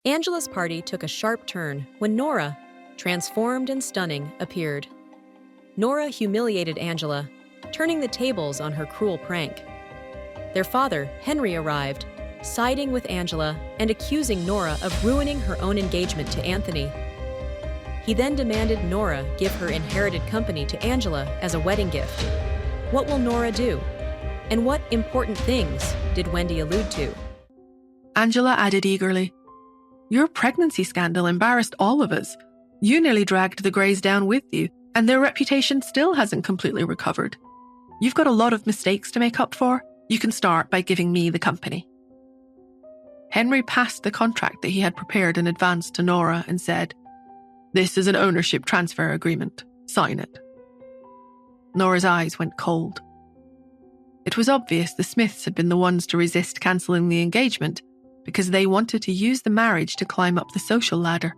Angela's party took a sharp turn when Nora, transformed and stunning, appeared. Nora humiliated Angela, turning the tables on her cruel prank. Their father, Henry, arrived, siding with Angela and accusing Nora of ruining her own engagement to Anthony. He then demanded Nora give her inherited company to Angela as a wedding gift. What will Nora do? And what important things did Wendy allude to? Angela added eagerly, "Your pregnancy scandal embarrassed all of us. You nearly dragged the Greys down with you, and their reputation still hasn't completely recovered. You've got a lot of mistakes to make up for. You can start by giving me the company." Henry passed the contract that he had prepared in advance to Nora and said, "This is an ownership transfer agreement. Sign it." Nora's eyes went cold. It was obvious the Smiths had been the ones to resist cancelling the engagement because they wanted to use the marriage to climb up the social ladder.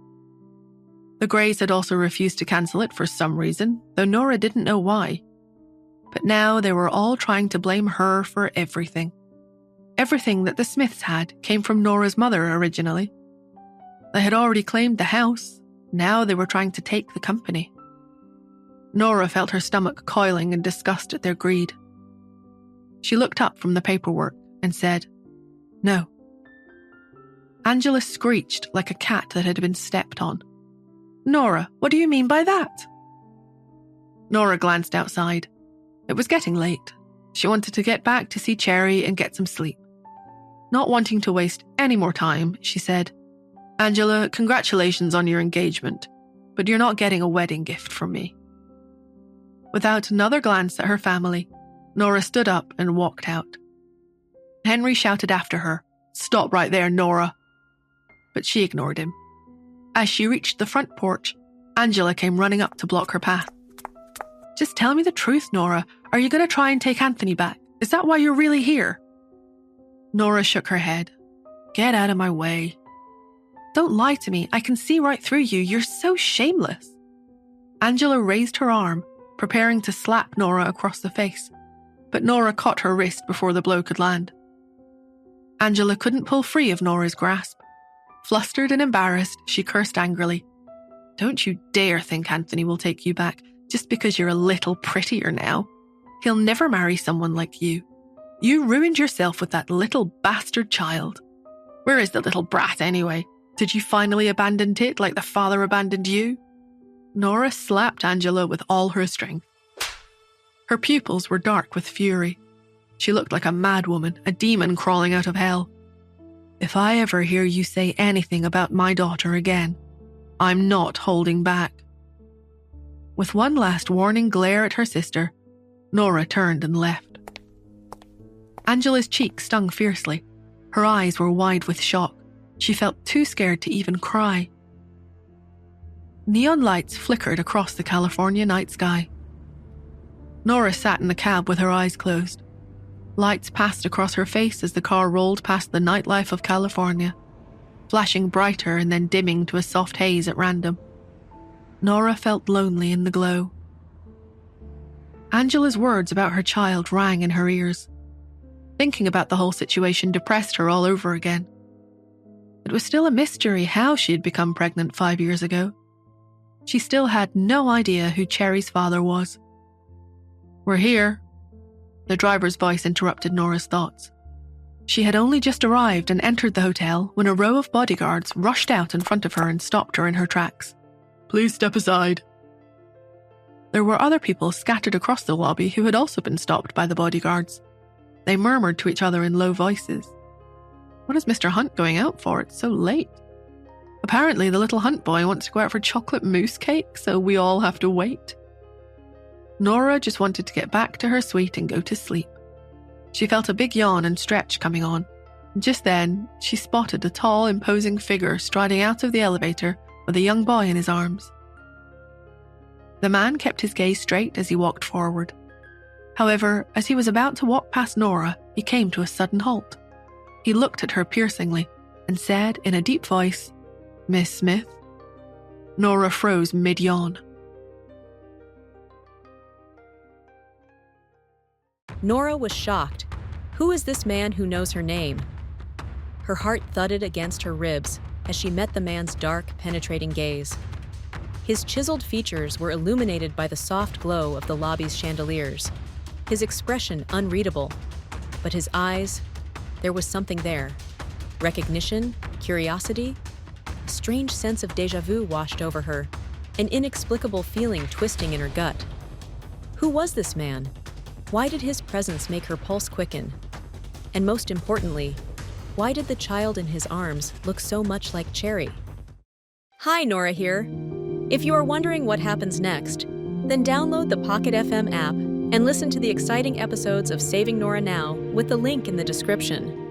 The Greys had also refused to cancel it for some reason, though Nora didn't know why. But now they were all trying to blame her for everything. Everything that the Smiths had came from Nora's mother originally. They had already claimed the house. Now they were trying to take the company. Nora felt her stomach coiling in disgust at their greed. She looked up from the paperwork and said, "No." Angela screeched like a cat that had been stepped on. "Nora, what do you mean by that?" Nora glanced outside. It was getting late. She wanted to get back to see Cherry and get some sleep. Not wanting to waste any more time, she said, "Angela, congratulations on your engagement, but you're not getting a wedding gift from me." Without another glance at her family, Nora stood up and walked out. Henry shouted after her, "Stop right there, Nora." But she ignored him. As she reached the front porch, Angela came running up to block her path. "Just tell me the truth, Nora. Are you going to try and take Anthony back? Is that why you're really here?" Nora shook her head. "Get out of my way." "Don't lie to me. I can see right through you. You're so shameless." Angela raised her arm, preparing to slap Nora across the face, but Nora caught her wrist before the blow could land. Angela couldn't pull free of Nora's grasp. Flustered and embarrassed, she cursed angrily. "Don't you dare think Anthony will take you back just because you're a little prettier now. He'll never marry someone like you. You ruined yourself with that little bastard child. Where is the little brat anyway? Did you finally abandon it like the father abandoned you?" Nora slapped Angela with all her strength. Her pupils were dark with fury. She looked like a madwoman, a demon crawling out of hell. "If I ever hear you say anything about my daughter again, I'm not holding back." With one last warning glare at her sister, Nora turned and left. Angela's cheek stung fiercely. Her eyes were wide with shock. She felt too scared to even cry. Neon lights flickered across the California night sky. Nora sat in the cab with her eyes closed. Lights passed across her face as the car rolled past the nightlife of California, flashing brighter and then dimming to a soft haze at random. Nora felt lonely in the glow. Angela's words about her child rang in her ears. Thinking about the whole situation depressed her all over again. It was still a mystery how she had become pregnant 5 years ago. She still had no idea who Cherry's father was. "We're here." The driver's voice interrupted Nora's thoughts. She had only just arrived and entered the hotel when a row of bodyguards rushed out in front of her and stopped her in her tracks. "Please step aside." There were other people scattered across the lobby who had also been stopped by the bodyguards. They murmured to each other in low voices. "What is Mr. Hunt going out for? It's so late." "Apparently the little Hunt boy wants to go out for chocolate mousse cake, so we all have to wait." Nora just wanted to get back to her suite and go to sleep. She felt a big yawn and stretch coming on. Just then, she spotted a tall, imposing figure striding out of the elevator with a young boy in his arms. The man kept his gaze straight as he walked forward. However, as he was about to walk past Nora, he came to a sudden halt. He looked at her piercingly and said in a deep voice, "Miss Smith?" Nora froze mid-yawn. Nora was shocked. Who is this man who knows her name? Her heart thudded against her ribs. as she met the man's dark, penetrating gaze. His chiseled features were illuminated by the soft glow of the lobby's chandeliers, his expression unreadable. But his eyes, there was something there. Recognition, curiosity, a strange sense of déjà vu washed over her, an inexplicable feeling twisting in her gut. Who was this man? Why did his presence make her pulse quicken? And most importantly, why did the child in his arms look so much like Cherry? Hi, Nora here. If you are wondering what happens next, then download the Pocket FM app and listen to the exciting episodes of Saving Nora Now with the link in the description.